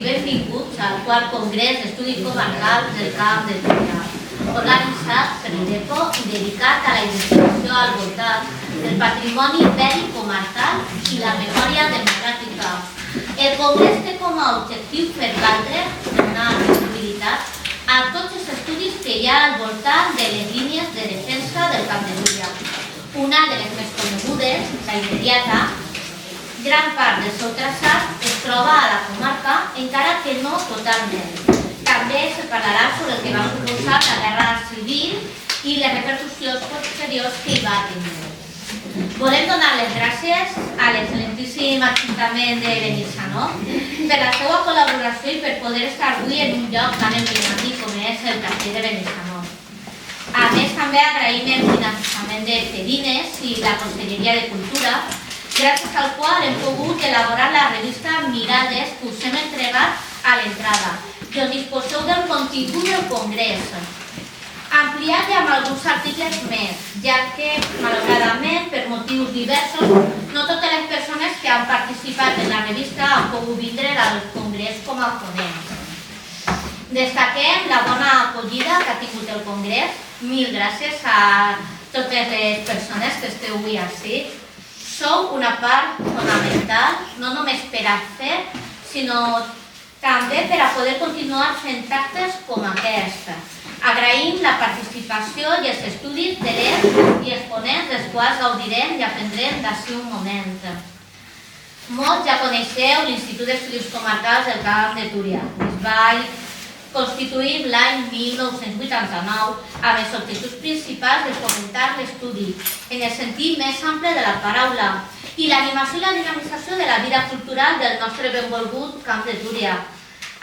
Benvinguts al quart Congrés d'Estudis Comarcals del Camp de Túria, organitzat per l'IDECO i dedicat a la investigació al voltant del patrimoni ibèric comarcal i la memòria democràtica. El Congrés té com a objectiu permetre donar visibilitat a tots els estudis que hi ha al voltant de les línies de defensa del Camp de Túria. Una de les més conegudes, la immediata, gran part del seu traçat es troba a la comarca, encara que no totalment. També se parlarà sobre el que va suposar la Guerra Civil i les repercussions posteriors que hi va tenir. Volem donar les gràcies a l'excel·lentíssim Ajuntament de Benissanó per la seva col·laboració i per poder estar avui en un lloc tan emblemàtic com és el Castell de Benissanó. A més, també agraïm el finançament de Cedines i la Conselleria de Cultura, gràcies al qual hem pogut elaborar la revista Mirades que us hem entregat a l'entrada i on disposeu del contingut del Congrés, ampliat i amb alguns articles més, ja que, malauradament, per motius diversos, no totes les persones que han participat en la revista han pogut vindre al Congrés com a ponents. Destaquem la bona acollida que ha tingut el Congrés. Mil gràcies a totes les persones que esteu avui ací. Sou una part fonamental, no només per a fer, sinó també per a poder continuar fent actes com aquest. Agraïm la participació i els estudis de les i exponents dels quals gaudirem i aprendrem d'ací un moment. Molts ja coneixeu l'Institut d'Estudis Comarcals del Camp de Túria. Es va constituir l'any 1989 amb els objectius principals de fomentar l'estudi en el sentit més ample de la paraula i l'animació i la dinamització de la vida cultural del nostre benvolgut Camp de Túria.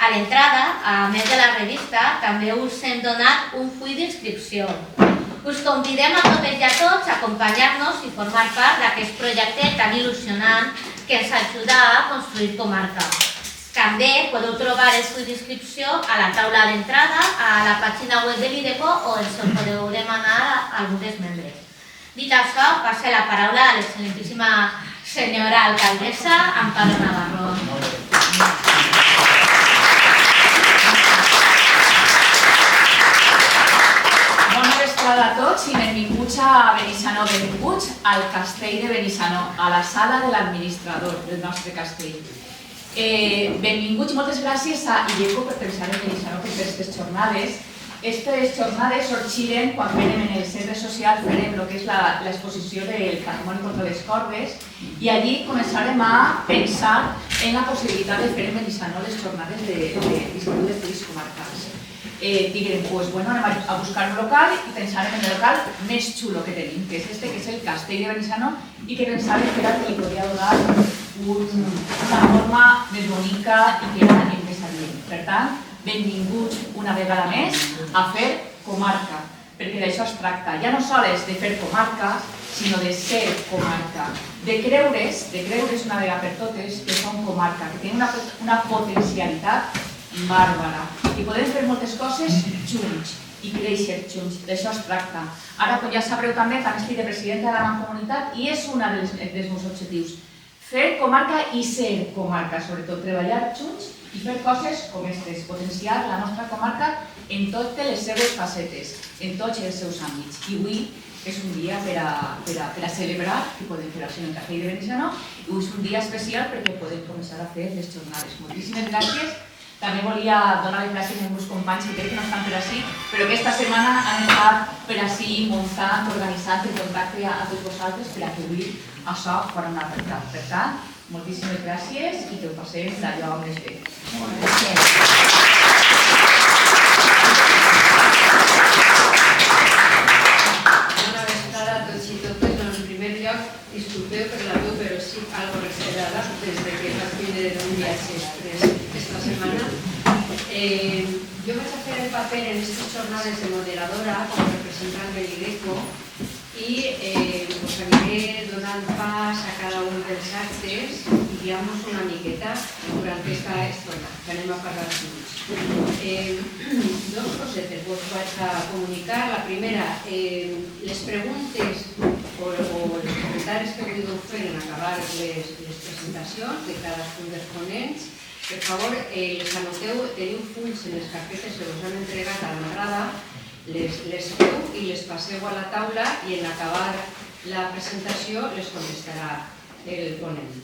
A l'entrada, a més de la revista, també us hem donat un full d'inscripció. Us convidem a totes i a tots a acompanyar-nos i formar part d'aquest projecte tan il·lusionant que ens ajuda a construir comarca. També podeu trobar el full d'inscripció a la taula d'entrada, a la pàgina web de l'IDECO o ens el podeu demanar a alguns dels membres. Dit això, passo la paraula a l'excel·lentíssima senyora alcaldessa Amparo Navarro. Bona vesprada a tots i benvinguts a Benissanó, benvinguts al Castell de Benissanó, a la sala de l'administrador del nostre castell. Benvinguts i moltes gràcies a IDECO per pensar en Benissanó per aquestes jornades. Aquestes jornades sorgiren quan farem en el centre social, farem el que és l'exposició del patrimoni contra les cordes i allí començarem a pensar en la possibilitat de fer en Benissanó les jornades de l'Institut d'Estudis Comarcals. Diguem, doncs, anem a buscar un local i pensarem en el local més xulo que tenim, que és este, que és el Castell de Benissanó i que pensàvem que era el que li podria donar una forma més bonica i que era més adient. Per tant, benvinguts una vegada més a fer comarca, perquè d'això es tracta. Ja no sols de fer comarca, sinó de ser comarca, de creure's una vegada per totes que som comarca, que tenim una potencialitat bàrbara i podem fer moltes coses junts i créixer junts, d'això es tracta. Ara, com ja sabreu també estic de presidenta de la Mancomunitat i és un dels meus objectius. Fer comarca i ser comarca, sobretot, treballar junts i fer coses com aquestes, potenciar la nostra comarca en totes les seves facetes, en tots els seus àmbits. I avui és un dia per a celebrar, que podem fer això en el Castell de Benissanó, i avui és un dia especial perquè podem començar a fer les jornades. Moltíssimes gràcies. També volia donar les gràcies a meus companys que crec que no estan per ací, però que aquesta setmana han estat per ací muntant, organitzant el contacte a tots vosaltres per a que avui això fora una realitat. Per tant, moltíssimes gràcies i que ho passem d'allò més bé. Bona vesprada a tots i totes. En primer lloc, disculpeu per la veu, però sí algo reservada des que vaig vindre d'un viatge express esta setmana. Jo vaig a fer el paper en aquestes jornades de moderadora com a representant de l'IDECO i us aniré donant pas a cada un dels actes i guiamos una miqueta durant aquesta estona, que anem a parlar junts. Dos cosetes vos vaig a comunicar. La primera, les preguntes o els comentaris que volíeu fer en acabar les presentacions de cadascun dels ponents Per favor, les anoteu, teniu fulls en les carpetes que us han entregat a l'entrada, les feu i les passeu a la taula i en acabar la presentació les contestarà el ponent.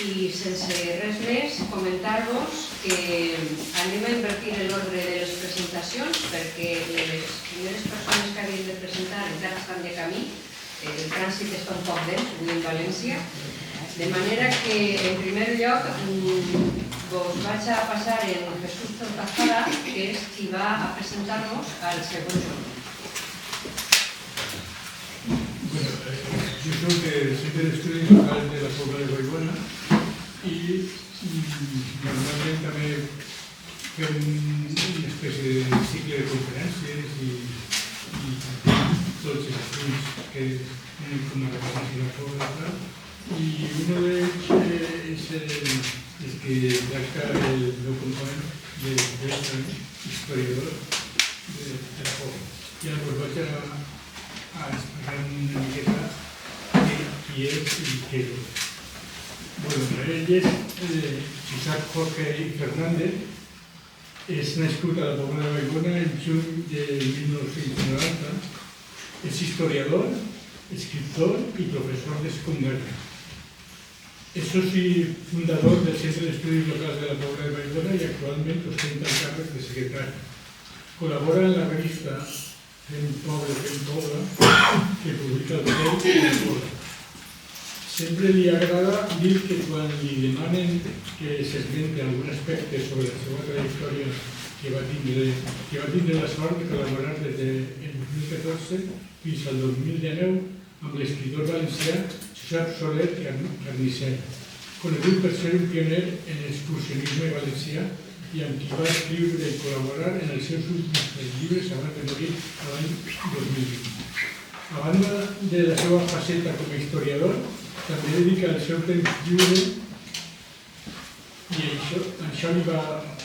I sense res més, comentar-vos que anem a invertir l'ordre de les presentacions perquè les primeres persones que havien de presentar encara estan de camí, el trànsit està un poc dens, avui en València, de manera que en primer lloc vos vaig a passar en Jesús Tortajada, que és qui va a presentar-nos al segon torn. Bueno, yo soy del Centro de Estudios Local de la Pobla de Vallbona y normalment també fem una espècie de cicle de conferències i tots els punts que tenen com a referència la Pobla i uno d'ells és que tracta el meu company de historiador de la Pobla. I llavors vaig a explicar una miqueta qui és i què és. Bueno, ell és Isaac Jorge Fernández, és nascut a la Pobla de Vallbona en juny de 1990, és historiador, escriptor i professor de secundària. És soci fundador del Centre d'Estudis Locals de la Pobla de Vallbona i actualment ostenta el càrrec de secretari. Col·labora en la revista Fem Pobla, que publica el Temps i el Pobla. Sempre li agrada dir que quan li demanen que s'esmenti algun aspecte sobre la seva trajectòria que va tindre la sort de col·laborar des del 2014 fins al 2019 amb l'escriptor valencià Josep Soler Carnisser, conegut per ser un pioner en l'excursionisme valencià i amb qui va escriure i col·laborar en els seus últims 3 llibres abans de morir l'any 2020. A banda de la seva faceta com a historiador, també dedica el seu temps lliure i això li va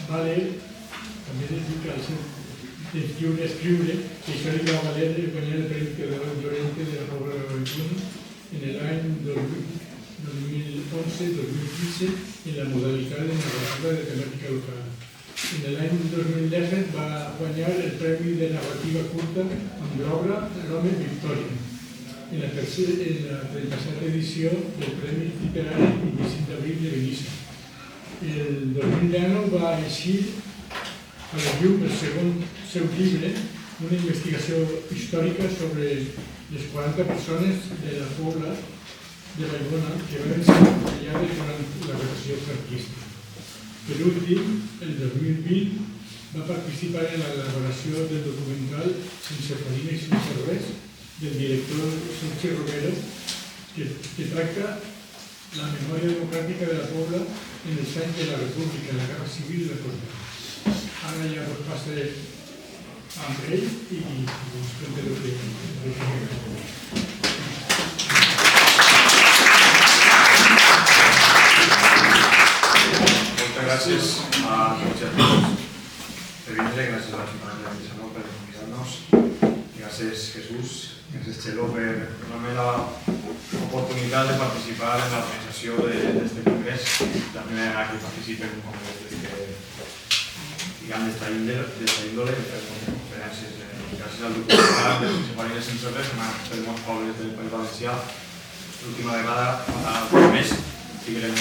valer, també dedica el seu temps lliure a escriure i això li va valer guanyar el Premi Teodoro Llorente de la Pobla de Vallbona en l'any 2011-2015 en la modalitat de narrativa de temàtica local. En l'any 2010 va guanyar el Premi de Narrativa Curta amb l'obra L'Home Victòria, en la 37a edició del Premi Literari 25 d'abril de Benissa. El 2019 va eixir a la llum el segon seu llibre, una investigació històrica sobre les 40 persones de la Pobla de Vallbona que van ser empresonades durant la repressió franquista. Per últim, el 2020 va participar en l'elaboració del documental Sense farina i sense res del director Sergi Romero, que tracta la memòria democràtica de la Pobla en els anys de la República, la Guerra Civil i la Postguerra. Ara ja us passaré amb ell i us contaré el que Moltes gràcies a tots i a totes per vindre, gràcies a l'Ajuntament de Benissa per convidar-nos, gràcies Jesús, gràcies Txelo per donar-me l'oportunitat de participar en l'organització d'aquest congrés, la primera vegada que participo en un congrés d'esta índole, fer conferències. Gràcies al documental de Sense farina i sense res, que m'ha fet molts pobles del País Valencià. L'última vegada, fa un mes, estiguem en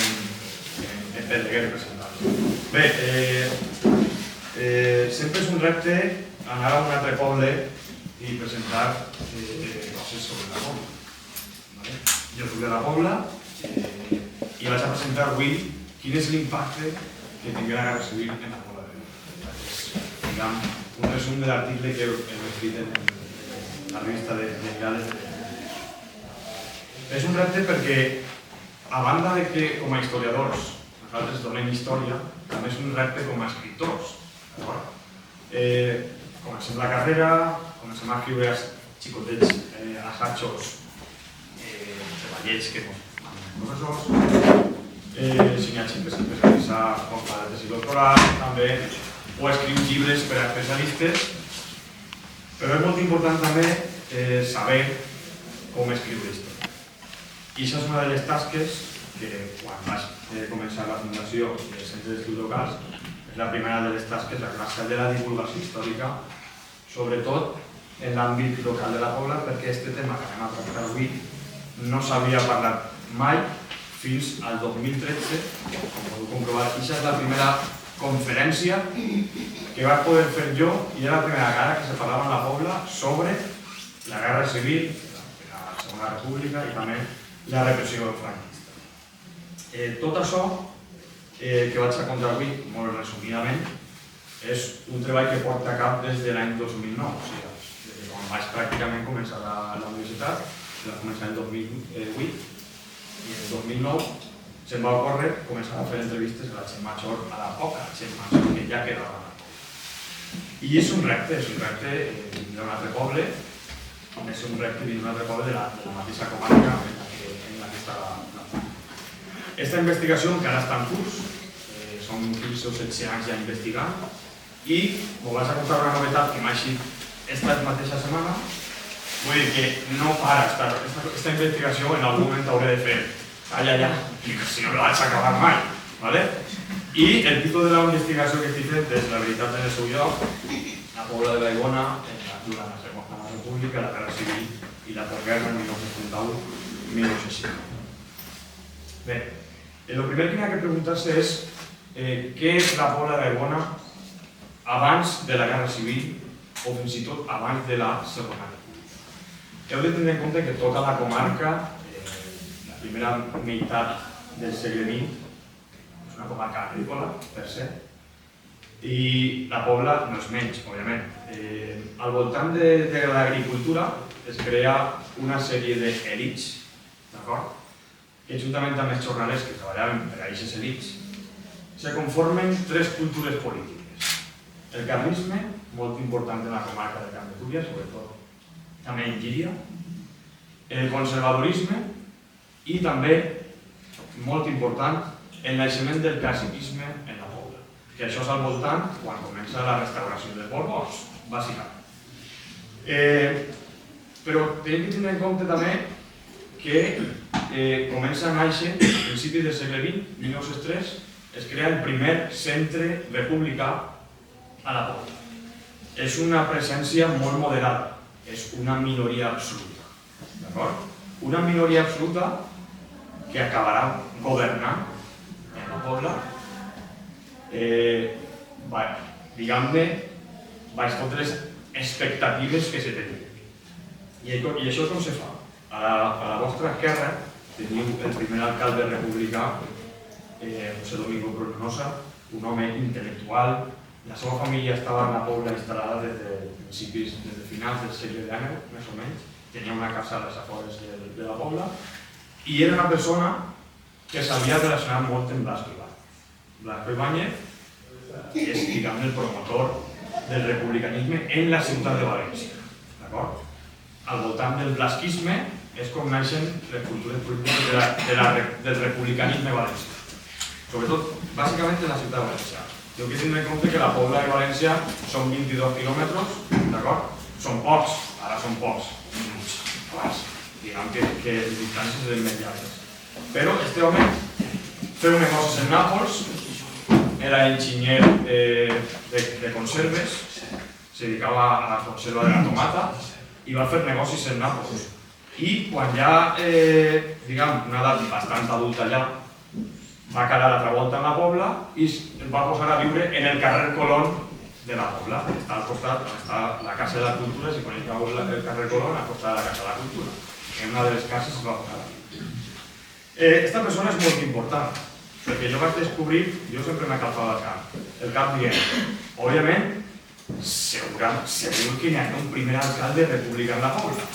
Pedreguer representant. Bé, sempre és un repte anar a un altre poble i presentar coses sobre la Pobla. Jo soc de la Pobla i vaig a presentar avui quin és l'impacte que tingué la Guerra Civil en la Pobla de Vallbona. Diguem, un resum de l'article que hem escrit en la revista de Mirades. És un repte perquè, a banda de que com a historiadors nosaltres donem història, també és un repte com a escriptors. Comencem la carrera, comencem a escriure xicotets, assajos, treballets que fan professors, si n'hi ha gent que s'especialitza com fa de tesi doctoral, també, o escriu llibres per a especialistes, però és molt important també saber com escriure història. I això és una de les tasques que quan vaig començar la fundació dels centres d'estudis locals, és la primera de les tasques, la tasca de la divulgació històrica, sobretot en l'àmbit local de la Pobla, perquè aquest tema que anem a tractar avui no s'havia parlat mai fins al 2013, com podeu comprovar. Aquesta és la primera conferència que vaig poder fer jo i era la primera vegada que se parlava en la Pobla sobre la Guerra Civil, la Segona República i també la repressió franquista. Tot això que vaig a contar avui, molt resumidament, és un treball que porta a cap des de l'any 2009, o sigui, des de quan vaig pràcticament començar la universitat, va començar el 2008, i el 2009 se'm va ocórrer començar a fer entrevistes a la gent major, a la poca gent major que ja quedava a la Pobla. I és un repte d'un altre poble, és un repte d'un altre poble de la mateixa comarca en la que està la Pobla. Aquesta investigació encara està en curs, són 15 o 16 anys ja investigant, i us vaig a contar una novetat que m'ha eixit esta mateixa setmana. Vull dir que no para aquesta investigació, en algun moment hauré de fer allà, si no la vaig acabar mai. I el títol de la investigació que estic fent és La veritat en el seu lloc, la Pobla de Vallbona durant la Segona República, la Guerra Civil i la postguerra en 1931-1965. Bé, el primer que n'hi ha que preguntar-se és què és la Pobla de Vallbona abans de la Guerra Civil o fins i tot abans de la Segona República. Heu de tenir en compte que tota la comarca, la primera meitat del segle XX, és una comarca agrícola, per se, i la Pobla no és menys, òbviament. Al voltant de l'agricultura es crea una sèrie d'elits, d'acord? Que juntament amb els jornalers que treballaven per a aquestes elits, se conformen tres cultures polítiques. El carlisme, molt important en la comarca del Camp de Túria, sobretot també en Llíria, el conservadorisme i també, molt important, el naixement del classicisme en la Pobla, que això és al voltant quan comença la restauració dels Borbons, bàsicament. Però tenim que tenir en compte també que comença a néixer, a principis del segle XX, 1903, es crea el primer centre republicà a la Pobla. És una presència molt moderada, és una minoria absoluta. D'acord? Una minoria absoluta que acabarà governant en la Pobla, diguem-ne, baix totes les expectatives que se tenien. I això com se fa? A la vostra esquerra teniu el primer alcalde republicà, José Domingo Brunosa, un home intel·lectual. La seva família estava en la Pobla instal·lada des de finals del segle XIX, més o menys. Tenia una casa a les afores de la Pobla i era una persona que s'havia relacionat molt amb Blasco Ibáñez. Blasco Ibáñez és, diguem-ne, el promotor del republicanisme en la ciutat de València. D'acord? Al voltant del blasquisme és com naixen les cultures polítiques del republicanisme valencià. Sobretot, bàsicament en la ciutat de València. Heu de tenir en compte que la Pobla de València són 22 quilòmetres, d'acord? Són pocs, ara són pocs, abans, diguem que les distàncies eren més llargues. Però este home feu negocis en Nàpols, era enginyer de conserves, se dedicava a la conserva de la tomata i va fer negocis en Nàpols. I quan ja, diguem, una edat bastant adulta ja, va quedar l'altra volta en la Pobla i es va posar a viure en el carrer Colón de la Pobla, que està al costat on està la Casa de la Cultura, si coneixeu el carrer Colón, al costat de la Casa de la Cultura. En una de les cases es va posar a viure. Esta persona és molt important, perquè jo vaig descobrir, jo sempre m'he calfat el cap dient, òbviament, segur que n'hi ha un primer alcalde republicà en la Pobla.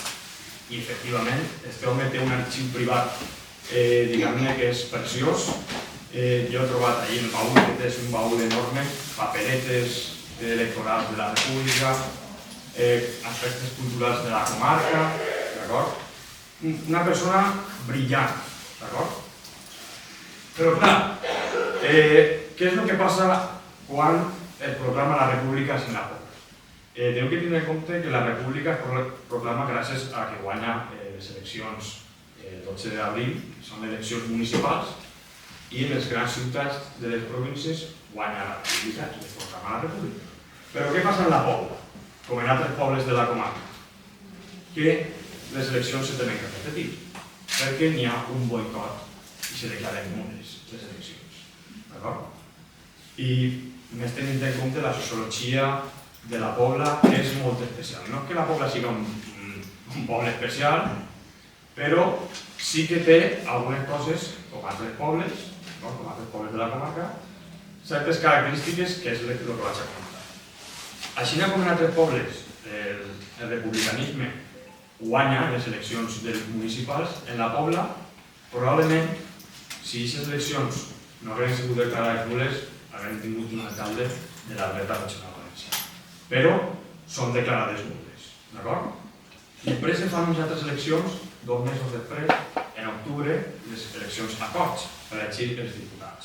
I, efectivament, este home té un arxiu privat, diguem-ne que és preciós. Jo he trobat allí el baúl, que és un baúl enorme, paperetes electorals de la República, aspectes culturals de la comarca, d'acord? Una persona brillant, d'acord? Però, clar, què és el que passa quan es proclama la República sin la Pobla? Teniu que tenir en compte que la República es proclama gràcies a que guanya les eleccions el 12 d'abril, són eleccions municipals, i en les grans ciutats de les províncies guanya la república i es proclama la república. Però què passa en la Pobla, com en altres pobles de la comarca? Que les eleccions se tenen que repetir, perquè n'hi ha un boicot i se declaren nules les eleccions. D'acord? I més tenint en compte la sociologia de la Pobla és molt especial. No que la Pobla sigui un poble especial, però sí que té algunes coses, com altres pobles, com altres pobles de la comarca, certes característiques que és el que vaig a comentar. Així com en altres pobles el republicanisme guanya les eleccions municipals, en la Pobla probablement si aquestes eleccions no hagueren sigut declarades nules hagueren tingut un alcalde de la dreta regional valenciana. Però són declarades nules, d'acord? Després se fan unes altres eleccions, 2 mesos després, en octubre, les eleccions a Corts, per elegir els diputats.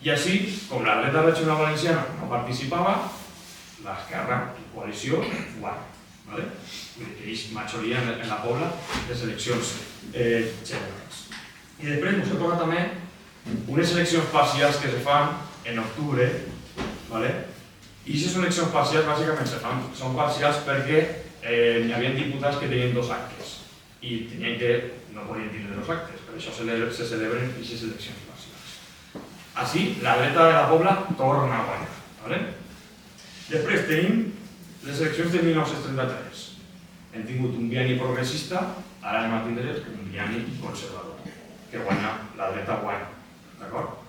I així, com la dreta regional valenciana no participava, l'esquerra i coalició guanya. Vull dir que és majoria en la Pobla les eleccions generals. I després us he posat també unes eleccions parcials que se fan en octubre, i aquestes eleccions parcials bàsicament són parcials perquè hi havia diputats que tenien 2 actes i no podien tindre 2 actes, per això se celebren aquestes eleccions parcials. Així, la dreta de la Pobla torna a guanyar. Després tenim les eleccions de 1933. Hem tingut un bienni progressista, ara anem a tindre un bienni conservador, que guanya, la dreta guanya. D'acord?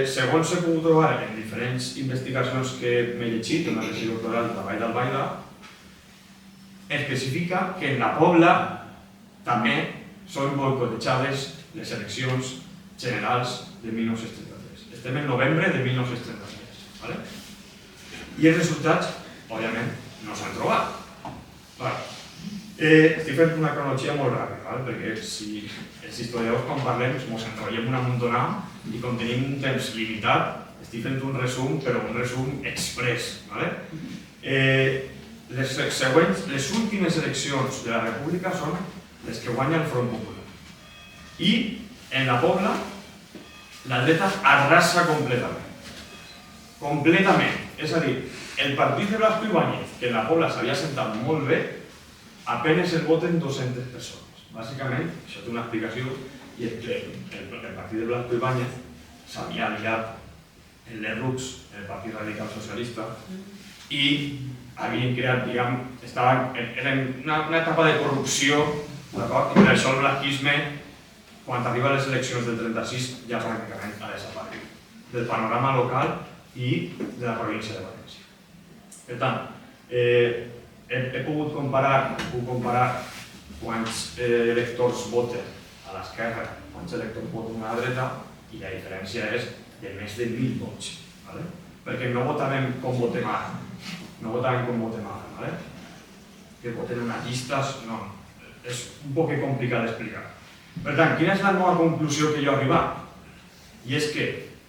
Segons s'ha pogut trobar en diferents investigacions que m'he llegit en la tesi doctoral de la Vall d'Albaida, especifica que en la Pobla també són boicotejades les eleccions generals de 1933. Estem en novembre de 1933. I els resultats, òbviament, no s'han trobat. Estic fent una cronologia molt ràpida, perquè si els historiadors quan parlem ens enrotllem una muntonada i com tenim un temps limitat, estic fent un resum, però un resum express. Les últimes eleccions de la República són les que guanya el Front Popular. I en la Pobla la dreta arrasa completament. Completament. És a dir, el partit de Blasco Ibáñez, que en la Pobla s'havia sentat molt bé, apenas el voten 200 persones. Bàsicament, això té una explicació, i és que el partit de Blasco Ibáñez s'havia aliat en l'ERUX, el Partit Radical Socialista, i havien creat, diguem, era una etapa de corrupció, d'acord? I per això el blasquisme, quan arriba a les eleccions del 36, ja pràcticament ha desaparegut del panorama local i de la província de València. Per tant, he pogut comparar quants electors voten a l'esquerra, quants electors voten a la dreta, i la diferència és de més de 1.000 vots. Perquè no votàvem com votem ara. No votàvem com votem ara. Que voten en unes llistes, no. És un poc complicat d'explicar. Per tant, quina és la nova conclusió que jo he arribat? I és que,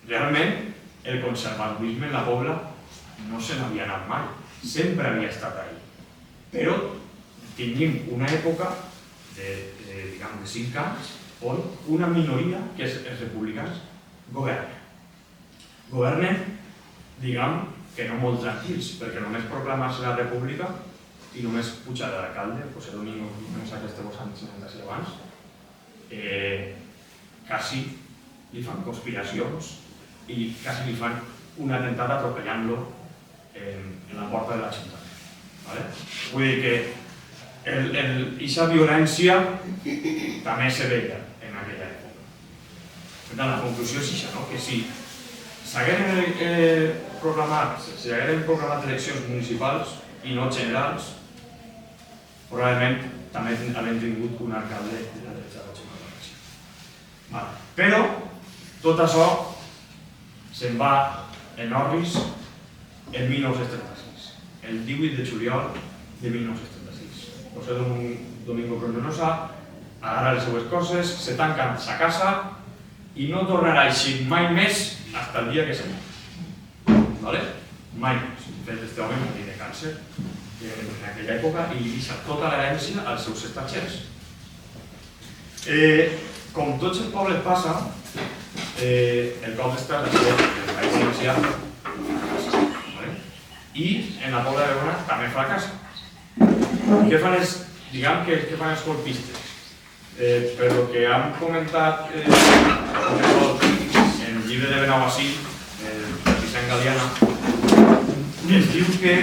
realment, el conservadorisme en la Pobla no se n'havia anat mai. Sempre havia estat ahí. Però tenim una època de 5 anys on una minoria, que és els republicans, governen. Governen, diguem, que no molt tranquils, perquè només proclamar-se la república i només pujar de l'alcalde, José Domingo, només aquests 2 anys abans, quasi li fan conspiracions i quasi li fan un atemptat atropellant-lo en la porta de l'Ajuntament. Vull dir que aquesta violència també se veia en aquella època. Per tant, la conclusió és això, que si s'hagueren proclamat eleccions municipals i no generals, probablement també haurem tingut un alcalde de la dreta regional valenciana. Però tot això se'n va en orris el 1936, el 18 de juliol de 1936. José Domingo Prondonosa agarra les seues coses, se tanca a sa casa i no tornarà a eixir mai més fins el dia que se mor. Mai més. De fet, este home morí de càncer en aquella època i deixa tota l'herència als seus estatgers. Com tots els pobles passa, el cop d'estat de ser el País Valencià i en la Pobla de Verona també fracassa. Què fan els, diguem que què fan els colpistes? Per el que han comentat en el llibre de Benaguasí, de Vicent Galiana, es diu que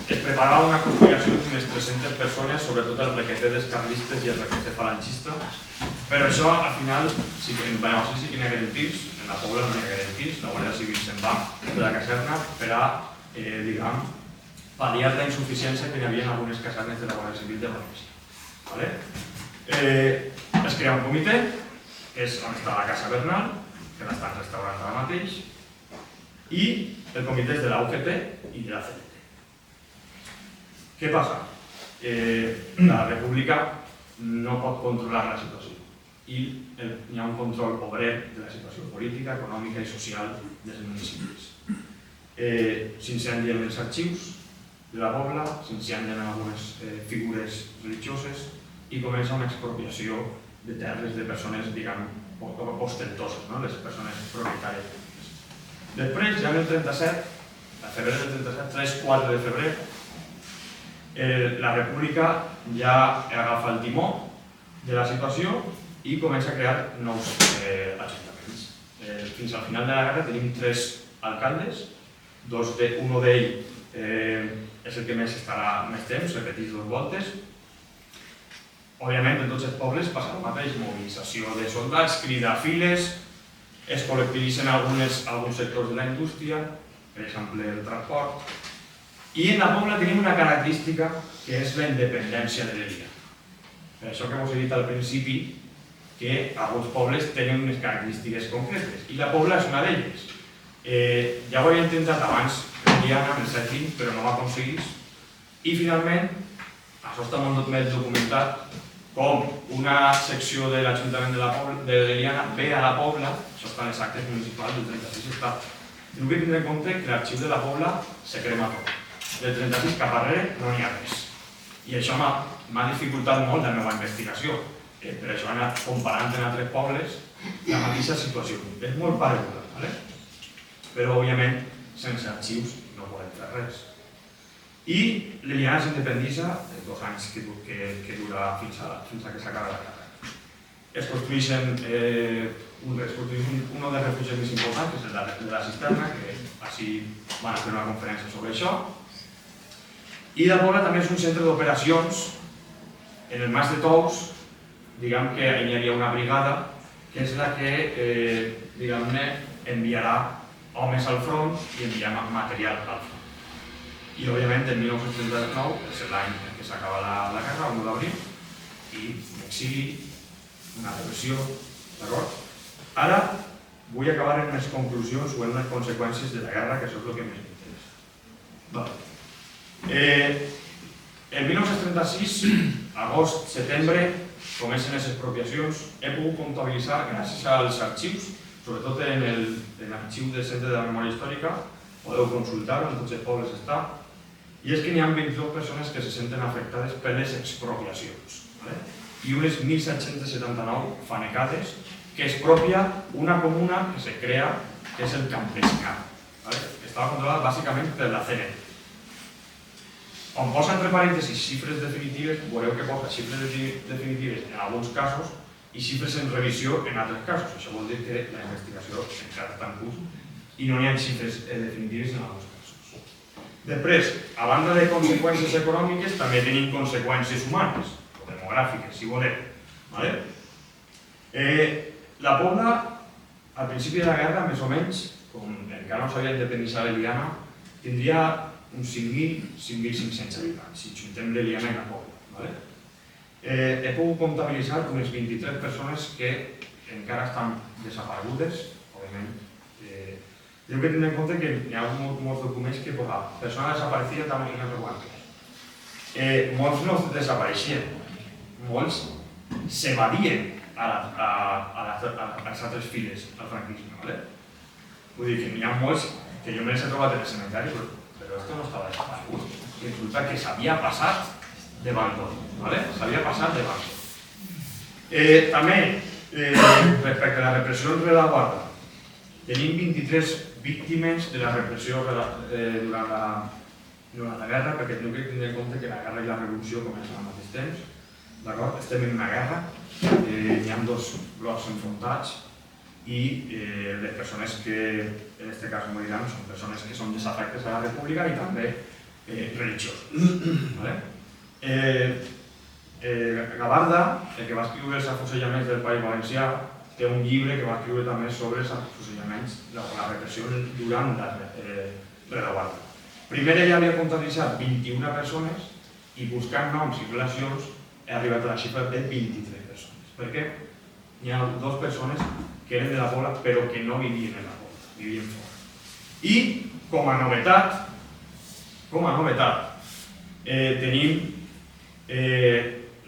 es preparava una conspiració d'unes 300 persones, sobretot els requetetes carlistes i els requetetes falangistes, però això al final, en Benaguasí sí que n'hi ha tirs, en la Pobla no n'hi ha tirs, la Guàrdia Civil se'n va de la caserna per a, diguem, pal·liar la insuficiència que hi havia en algunes casernes de la Guàrdia Civil de València. Es crea un comitè, que és on està la Casa Bernal, que l'estan restaurant ara mateix, i el comitè és de la UGT i de la CNT. Què passa? La República no pot controlar la situació i hi ha un control obrer de la situació política, econòmica i social dels municipis. S'incendien els arxius de la Pobla, s'incendien algunes figures religioses i comença una expropiació de terres de persones, diguem, ostentoses, les persones propietàries. Després, ja en el 37, a febrer del 37, 3-4 de febrer, la República ja agafa el timó de la situació i comença a crear nous ajuntaments. Fins al final de la guerra tenim 3 alcaldes, un d'ell és el que més estarà més temps, repetits 2 voltes. Òbviament, en tots els pobles passa el mateix, mobilització de soldats, crida a files, es col·lectivitzen alguns sectors de la indústria, per exemple el transport, i en la Pobla tenim una característica que és la independència de l'Eliana. Per això que us he dit al principi que alguns pobles tenen unes característiques concretes, i la Pobla és una d'elles. Ja ho havia intentat abans l'Eliana en el setting, però no ho aconseguís, i finalment, això està molt més documentat, com una secció de l'Ajuntament de l'Eliana ve a la Pobla, això està en els actes municipals del 36 està. Teniu que tindre en compte que l'arxiu de la Pobla se crema tot. Del 36 cap arrere no n'hi ha res. I això m'ha dificultat molt la meva investigació. Per això he anat comparant en altres pobles la mateixa situació. És molt pareguda, però òbviament sense arxius no podem fer res. I l'Eliana s'independitza els 2 anys que dura fins a que s'acaba la guerra. Es construeixen un dels refugis més importants, que és el de la cisterna, que així van a fer una conferència sobre això. I la Pobla també és un centre d'operacions. En el Mas de Tous, diguem que hi havia una brigada, que és la que, diguem-ne, enviarà homes al front i enviarà material al front. I, òbviament, en 1939, és l'any en què s'acaba la guerra, el 1 d'abril, i un exili, una repressió, d'acord? Ara vull acabar en les conclusions o en les conseqüències de la guerra, que això és el que més m'interessa. En 1936, agost, setembre, comencen les expropiacions. He pogut comptabilitzar, gràcies als arxius, sobretot en l'arxiu del Centre de la Memòria Històrica, podeu consultar-ho, en tots els pobles està, i és que n'hi ha 22 persones que se senten afectades per les expropiacions i unes 1.779 fanecades que expropia una comuna que se crea, que és el Campesinat. Estava controlada bàsicament per la CNT. On posa entre parèntesis xifres definitives, veureu que posa xifres definitives en alguns casos i xifres en revisió en altres casos. Això vol dir que la investigació encara està en curs i no n'hi ha xifres definitives en alguns casos. Després, a banda de conseqüències econòmiques, també tenim conseqüències humanes, o demogràfiques, si volem. La Pobla, al principi de la guerra, més o menys, com encara no s'havia independitzat l'Eliana, tindria uns 5.000-5.500 habitants, si juntem l'Eliana i la Pobla. He pogut comptabilitzar unes 23 persones que encara estan desaparegudes, òbviament. Heu de tenir en compte que hi ha molts documents que posa persona desaparecida també no sé quantes. Molts no desapareixien, molts s'evadien a les altres files al franquisme. Vull dir que n'hi ha molts que jo me les he trobat en el cementari, però esto no estava desaparegut. I resulta que s'havia passat de bàndol. S'havia passat de bàndol. També Respecte a la repressió de la Guarda, tenim 23 víctimes de la repressió durant la guerra, perquè heu de tenir en compte que la guerra i la revolució comencen al mateix temps. Estem en una guerra, hi ha dos blocs enfrontats i les persones que en aquest cas moriran són persones que són desafectes a la república i també religioses. Gavarda, el que va escriure els afusellaments del País Valencià, té un llibre que va escriure també sobre els afusellaments, la repressió durant la rereguarda. Primer ella havia comptabilitzat 21 persones i buscant noms i relacions he arribat a la xifra de 23 persones. Per què? Hi ha 2 persones que eren de la Pobla però que no vivien en la Pobla, vivien fora. I com a novetat, tenim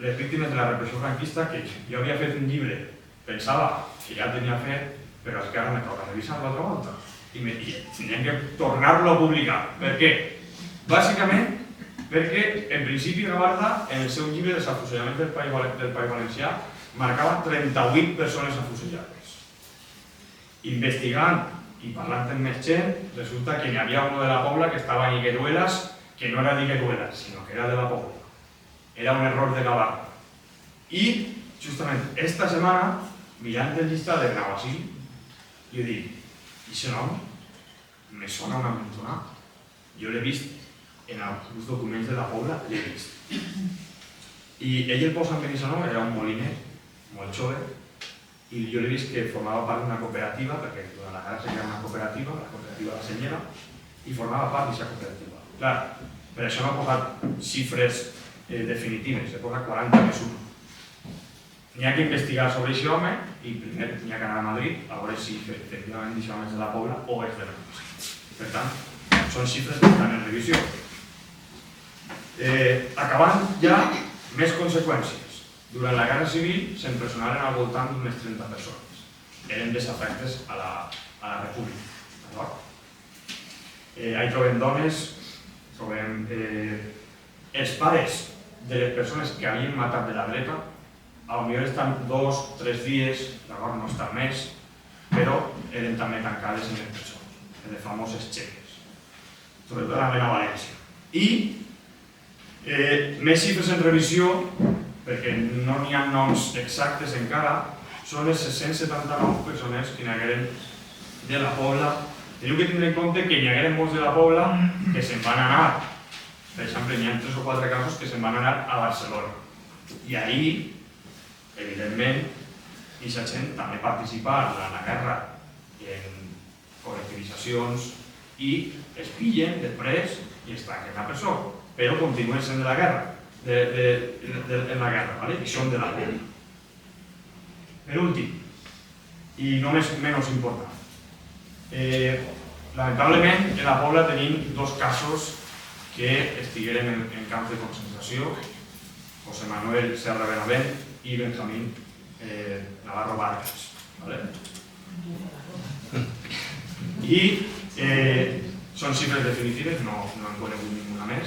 les víctimes de la repressió franquista, que jo havia fet un llibre, pensava que ja tenia fet, però és que ara me toca revisar l'altra volta i teníem que tornar-lo a publicar. Per què? Bàsicament perquè en principi Gavarda, en el seu llibre dels afusellaments del País Valencià, marcava 38 persones afusellades. Investigant i parlant amb més gent, resulta que n'hi havia uno de la Pobla que estava en Higueruelas, que no era d'Higueruelas, sinó que era de la Pobla. Era un error de Gavarda. I, justament, esta setmana, mirant el llistat de Benaguasil, jo dic, aquest nom me sona una mentona. Jo l'he vist en alguns documents de la Pobla, l'he vist. I ell el posa en Benissanó, era un moliner, molt jove, i jo l'he vist que formava part d'una cooperativa, perquè durant la guerra se crea una cooperativa, la cooperativa de la Senyera, i formava part d'aquesta cooperativa. Clar, per això no ha posat xifres definitives, he posat 40 més 1. N'hi ha que investigar sobre aquest home i primer n'hi ha que anar a Madrid a veure si efectivament aquest home és de la Pobla o és de la Pobla. Per tant, són xifres que estan en revisió. Acabant ja, més conseqüències. Durant la Guerra Civil s'empresonaren al voltant d'unes 30 persones. Eren desafectes a la República. Ahí trobem dones, trobem els pares de les persones que havien matat de la dreta, potser estan 2 o 3 dies, no estan més, però eren també tancades en les persones, en les famoses xeques, sobretot també a València. I més xifres en revisió, perquè no n'hi ha noms exactes encara, són les 679 persones que n'hi hagueren de la Pobla. Teniu que tenir en compte que n'hi hagueren molts de la Pobla que se'n van anar. Per exemple, n'hi ha 3 o 4 casos que se'n van anar a Barcelona. I ahir, evidentment, aquesta gent també participar en la guerra en col·lectivitzacions i es pillen després i es tanquen a presó, però continuen sent de la guerra, en la guerra, i són de la guerra. Per últim, i no menys important, lamentablement en la Pobla tenim 2 casos que estigueren en camps de concentració, José Manuel Serra Benavent i Benjamín Navarro Vargas. I són xifres definitives, no han conegut ninguna més.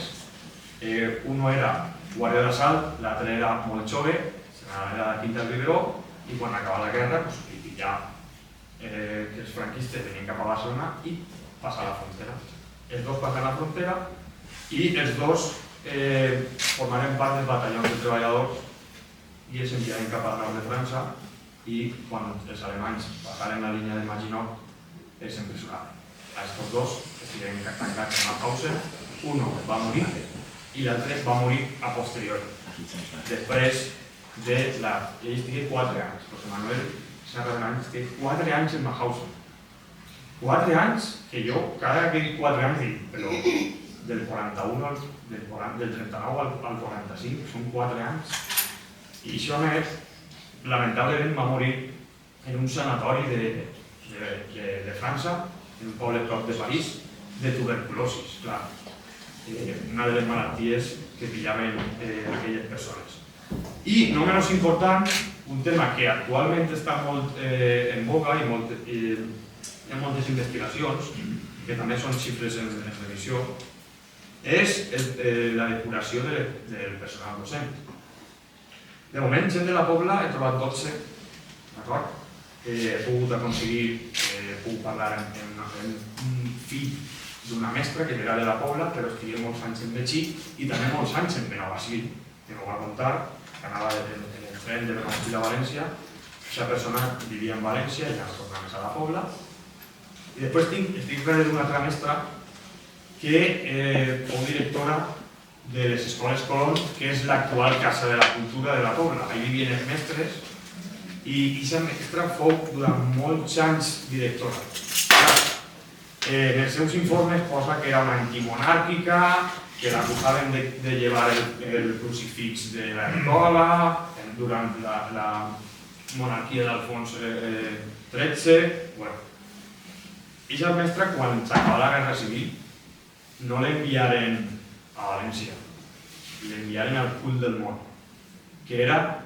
Uno era guàrdia d'assalt, l'altre era molt jove, era de Quinta del Riberó, i quan acaba la guerra, ja que els franquistes venien cap a Barcelona i passar la frontera. Els 2 passen la frontera i els 2 formaren part del batalló de treballadors i els enviaren cap al nord de França i quan els alemanys passaren la línia de Maginot els empresonaven. A aquests 2 estigueren tancats en Mauthausen, un va morir i l'altre va morir a posteriori. Després de la... Ell estigué 4 anys, José Manuel Serra Benavent estigué 4 anys en Mauthausen. 4 anys que jo, cada que dic 4 anys dic, però del 41 del 39 al 45, són 4 anys. I això més, lamentablement va morir en un sanatori de França, en un poble prop de París, de tuberculosis, clar. Una de les malalties que pillaven aquelles persones. I, no menys important, un tema que actualment està molt en boga i hi ha moltes investigacions, que també són xifres en revisió, és la depuració del personal docent. De moment, gent de la Pobla he trobat 12 d'acord? He pogut aconseguir, puc parlar en un fill d'una mestra que era de la Pobla, però estigué molts anys en Betxí i també molts anys en Benaguasil, que m'ho va contar, que anava en el tren de Benaguasil a València. Aquesta persona vivia en València i ja no torna més a la Pobla. I després estic darrere d'una altra mestra que fou directora de les Escoles Colón, que és l'actual Casa de la Cultura de la Pobla. Allí vivien els mestres i aquesta mestra fou durant molts anys directora. En els seus informes posa que era una antimonàrquica, que l'acusaven de llevar el crucifix de l'escola durant la monarquia d'Alfons XIII. Aquesta mestra, quan s'acabà la Guerra Civil, no l'enviaren a València, l'enviaren al cul del món, que era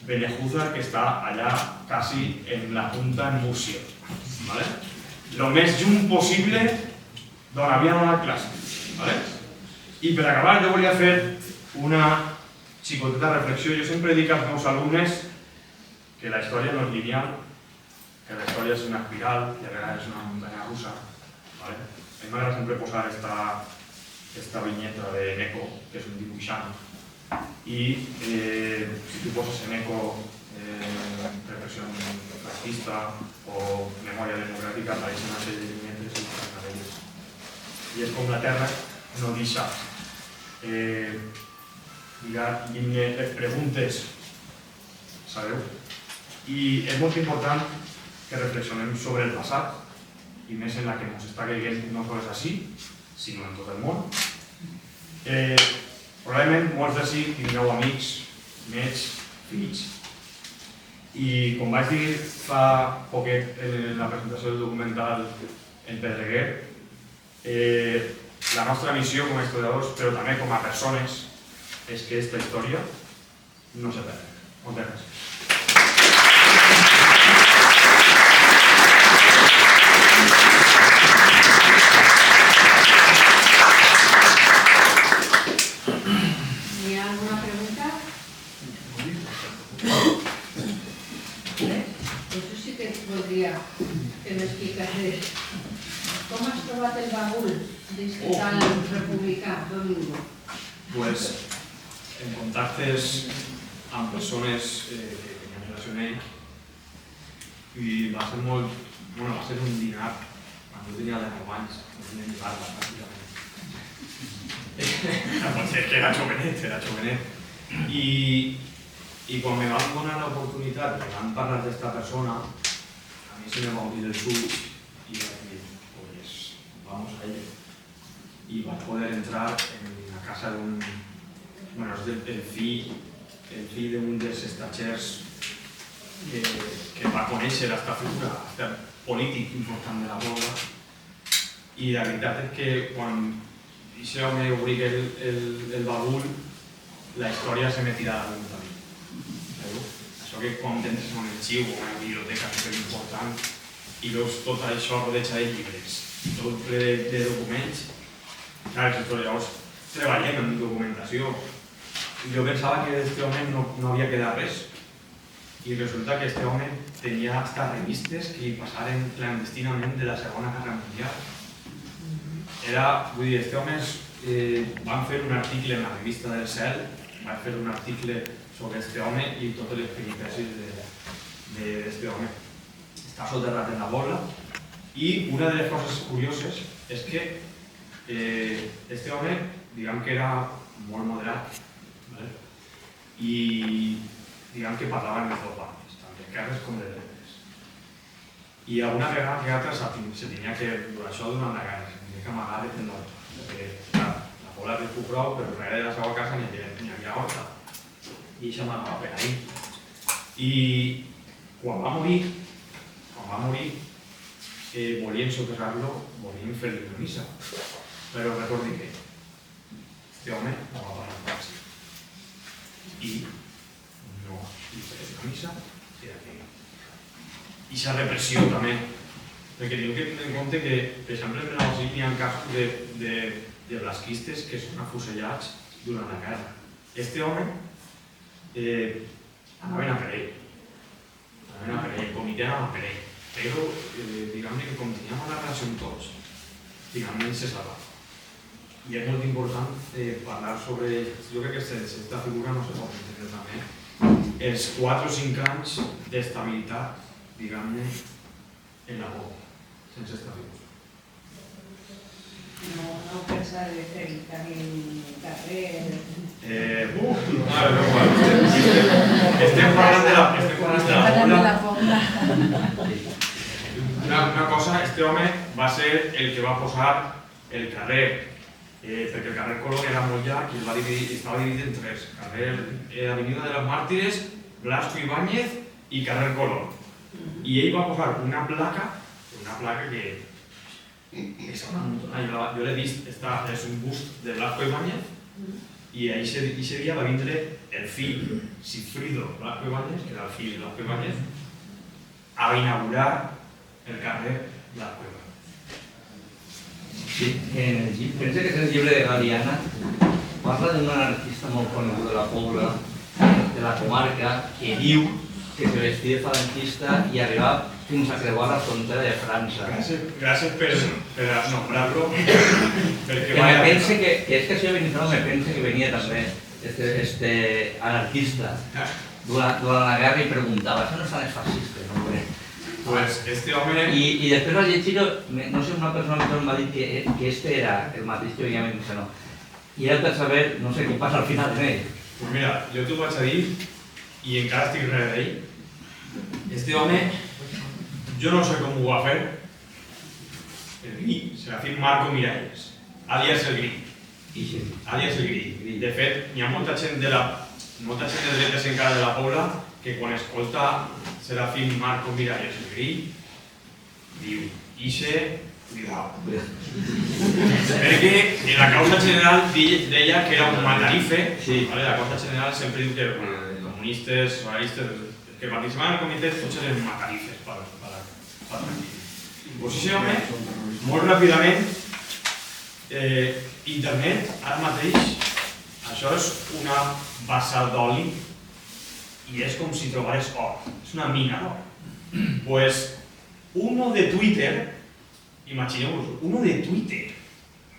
Benejúzar, que està allà quasi en la punta en Múrcia. Lo més lluny possible d'on havien anat classe. I per acabar jo volia fer una xicoteta reflexió. Jo sempre dic als meus alumnes que la història no és lineal, que la història és una espiral i a vegades és una muntanya russa. A mi m'agrada sempre posar esta vinyeta de Neko, que és un dibuixant, i si tu poses en Neko repressió fascista o memòria democràtica, apareixen una sèrie de vinyetes i una d'elles. I és com la Terra no deixa preguntes, sabeu? I és molt important que reflexionem sobre el passat, i més en la que ens està caiguent no només així, sinó en tot el món. Probablement molts d'ací tindreu amics, nets, fills, i com vaig dir fa poquet en la presentació del documental en Pedreguer, la nostra missió com a historiadors, però també com a persones, és que aquesta història no se perdi. Moltes gràcies. ¿Hay alguna pregunta? Eso sí que podría que me explicases. ¿Cómo has trobat el bagul d'este tal republicà, Domingo? Pues, en contactes amb persones que em relacioné, i va ser molt... Bueno, va ser un dinar quan jo tenia 19 anys, no tenia ni barba, pràcticament. Pot ser que era jovenet. I quan me van donar l'oportunitat, que van parlar d'esta persona, a mi se me va obrir el ulls i vaig dir, pues, vamos a ello. I vaig poder entrar en la casa d'un... Bueno, és el fill d'un dels estatgers que va conèixer aquesta figura, aquest polític important de la Pobla. I la veritat és que quan aquest home obria el bagul, la història se me tira damunt a mi. Això que quan entres en un arxiu o una biblioteca superimportant i veus tot això rodeja de llibres, tot ple de documents, clar, els historiadors treballem en documentació. Jo pensava que d'aquest home no havia quedat res i resulta que aquest home tenia hasta revistes que hi passaren clandestinament de la Segona Guerra Mundial. Vull dir, aquest home van fer un article en la revista del Cel, van fer un article sobre aquest home i totes les peripècies d'aquest home. Està soterrat en la Pobla i una de les coses curioses és que aquest home, diguem que era molt moderat, i diguem que parlava en les dues bandes, tant d'esquerres com de dretes. I alguna vegada que altres se tenia que, durant la guerra, se tenia que amagar de tendor, perquè la Pobla riu prou, però darrere de la seva casa n'hi havia horta. I això m'anava per ahí. I quan va morir, volien soterrar-lo, volien fer-li una missa. Però recordi que aquest home no va parlar amb França. I no li feia una missa, era que... I aquesta repressió també, perquè tinc que tenir en compte que, per exemple, en Benaguasil hi ha casos de blasquistes que són afusellats durant la guerra. Este home anaven a per ell anem a per ell, el comitè anava per ell. Però, diguem-ne que com teníem una relació amb tots, diguem-ne se salva. I és molt important parlar sobre, jo crec que aquesta figura no se pot entendre també, els 4 o 5 anys d'estabilitat, diguem-ne, en la boca, sense esta figura. No pensar de fer el camí carrer... Estem parlant de la pobla. Una cosa, este home va ser el que va posar el carrer, perquè el carrer Colón era molt llarg i estava dividit en 3. Carrer Avenida de los Mártires, Blasco Ibáñez i carrer Colón. I ell va posar una placa que jo l'he vist, és un bust de Blasco Ibáñez i aquest dia va vindre el fill Sigfrido Blasco Ibáñez, que era el fill de Blasco Ibáñez, a inaugurar el carrer Blasco Ibáñez. Sí, pensa que és el llibre de Galiana, parla d'un anarquista molt conegut de la Pobla, de la comarca, que diu que se vestia de falangista i arribava fins a creuar la frontera de França. Gràcies per nombrar-lo. Que me pense que és que això Benissano me pense que venia també este anarquista durant la guerra i preguntava, això no estan els fascistes, no? Pues este home... I després al llegir-ho, no sé, una persona que m'ha dit que este era el mateix que venia a Benissano. I era per saber, no sé què passa al final de ell. Pues mira, jo t'ho vaig a dir i encara estic rere d'ell. Este home, jo no sé com ho va fer, el gri, Serafín Marco Miralles, àlies el gri. Àlies el gri. De fet, hi ha molta gent de dretes encara de la Pobla que quan escolta Serafín Marco Miralles el gri, diu, ixe, cuidao. Perquè en la causa general deia que era un matarife, la causa general sempre diu que comunistes, socialistes, que participaven en el comitè tots eren matarifes per tranquil. Pues això, home, molt ràpidament, internet, ara mateix, això és una bassa d'oli i és com si trobares or, és una mina d'or. Pues uno de Twitter, imagineu-vos, uno de Twitter,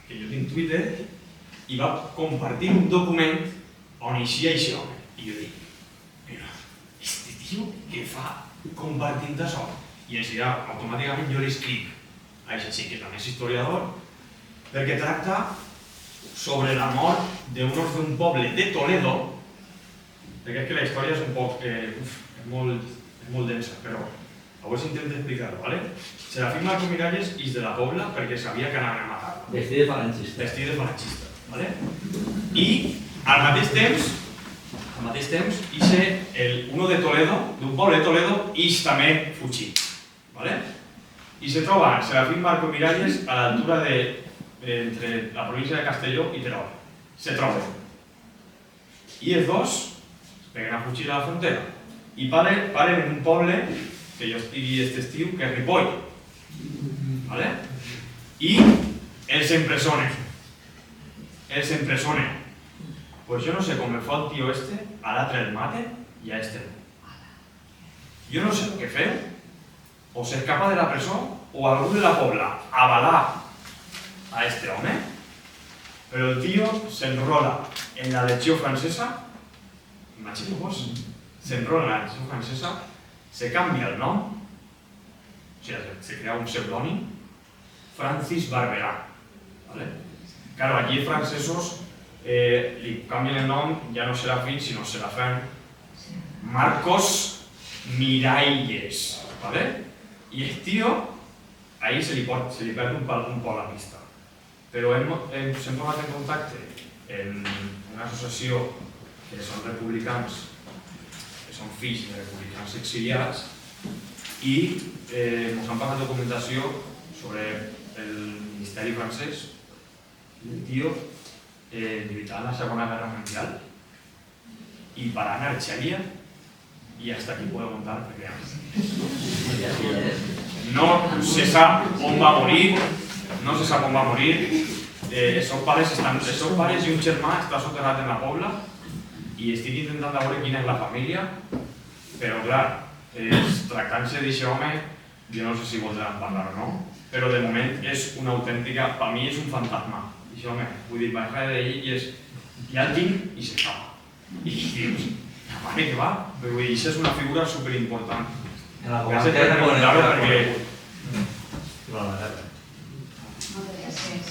que jo tinc Twitter, i va compartir un document on eixia això, home, i jo dic, mira, este tio que fa compartint això, i enseguida automàticament jo l'escric a aquest xic, que també és historiador, perquè tracta sobre la mort d'un poble de Toledo, perquè és que la història és un poc, és molt densa, però a veure si intento explicar-ho, ¿vale? Serafín Marco Miralles és de la Pobla perquè sabia que anaven a matar-lo. Vestit de falangista. Vestit de falangista, ¿vale? I al mateix temps, uno de Toledo, d'un poble de Toledo, ix també fugit, ¿vale? I se troba Serafín Marco Miralles a l'altura entre la província de Castelló i Terol. Se troben. I els dos peguen a fugir a la frontera i paren en un poble que jo estigui aquest estiu, que és Ripoll. ¿Vale? I els empresonen. Pues jo no sé com el fa el tio este, a l'altre el maten i a este no. Jo no sé què fer, o s'escapa de la presó, o algú de la Pobla avalar a este home, però el tio s'enrola en la legió francesa, imagineu-vos, s'enrola en la legió francesa, se canvia el nom, o sigui, se crea un pseudònim, Francis Barberà. Claro, allí els francesos li canvien el nom, ja no Serafín, sinó Serafín Marcos Miralles. I el tio, ahí se li perd un poc la pista. Però hem posat en contacte en una associació que són republicans, que són fills de republicans exiliats, i ens han passat documentació sobre el Ministeri francès. El tio lluitava en la Segona Guerra Mundial i parant a Arxèlia, i hasta aquí puedo contar perquè no se sap on va morir, els seus pares i un germà estan soterrats en la Pobla i estic intentant veure quina és la família, però clar, Tractant-se d'aquest home, jo no sé si voldran parlar o no, però de moment és una autèntica, per mi és un fantasma. Aquest home, vull dir, vaig darrere d'ell i és, ja el tinc i s'acaba. I dius, la mare que va, vull dir, això és una figura superimportant. En la Gràcies comarca per preguntar-ho era perquè... No, la guerra. Gràcies.